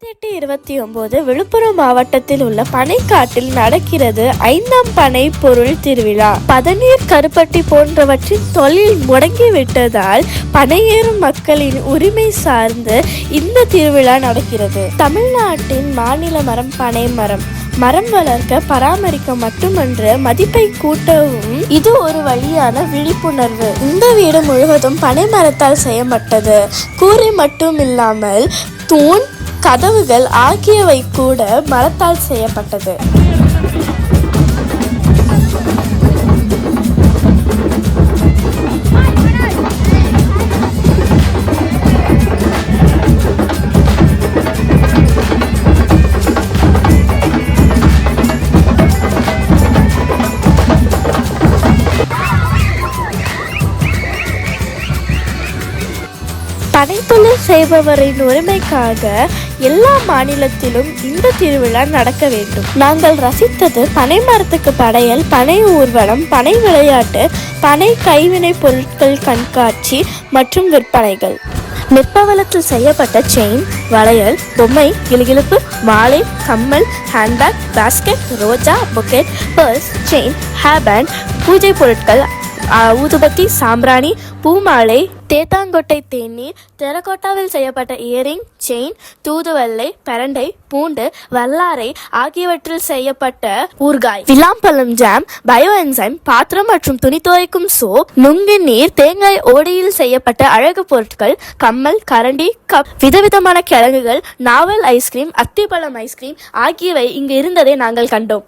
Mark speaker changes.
Speaker 1: 2029 விழுப்புரம் மாவட்டத்தில் உள்ள பனைக்காட்டில் நடக்கிறது 5ஆம் பனை பொருள் திருவிழா. பதநீர், கருப்பட்டி போன்றவற்றின் தொழில் முடங்கிவிட்டதால் பனையேறும் மக்களின் உரிமை சார்ந்து இந்த திருவிழா நடக்கிறது. தமிழ்நாட்டின் மாநில மரம் பனை மரம். மரம் வளர்க்க, பராமரிக்க மட்டுமன்று மதிப்பை கூட்டவும் இது ஒரு வழியான விழிப்புணர்வு. இந்த வீடு முழுவதும் பனை மரத்தால் செய்யப்பட்டது. கூரை மட்டும் இல்லாமல் தூண், கதவுகள் ஆகியவை கூட மரத்தால் செய்யப்பட்டது. பனைத்தொழில் செய்பவரின் உரிமைக்காக எல்லா மாநிலத்திலும் இந்த திருவிழா நடக்க வேண்டும். நாங்கள் ரசித்தது பனை மரத்துக்கு படையல், பனை ஊர்வலம், பனை விளையாட்டு, பனை கைவினை பொருட்கள் கண்காட்சி மற்றும் விற்பனைகள். நெற்பவளத்தில் செய்யப்பட்ட செயின், வளையல், பொம்மை, கிளுகிளுப்பு, மாலை, கம்மல், ஹேண்ட்பேக், பாஸ்கெட், ரோஜா, பொக்கெட், பர்ஸ், செயின், ஹேர்பேண்ட், பூஜை பொருட்கள், ஊதுபத்தி, சாம்பிராணி, பூமாலை, தேத்தாங்கொட்டை தேநீர், டெரகோட்டாவில் செய்யப்பட்ட இயரிங், செயின், தூதுவளை, பரண்டை, பூண்டு, வல்லாரை ஆகியவற்றில் செய்யப்பட்ட ஊறுகாய், விளாம்பழம் ஜாம், பயோ என்சைம், பாத்திரம் மற்றும் துணி துவைக்கும் சோப், நுங்கு நீர், தேங்காய் ஓடியில் செய்யப்பட்ட அழகு பொருட்கள், கம்மல், கரண்டி, கப், விதவிதமான கிழங்குகள், நாவல் ஐஸ்கிரீம், அத்திப்பழம் ஐஸ்கிரீம் ஆகியவை இங்கு இருந்ததை நாங்கள் கண்டோம்.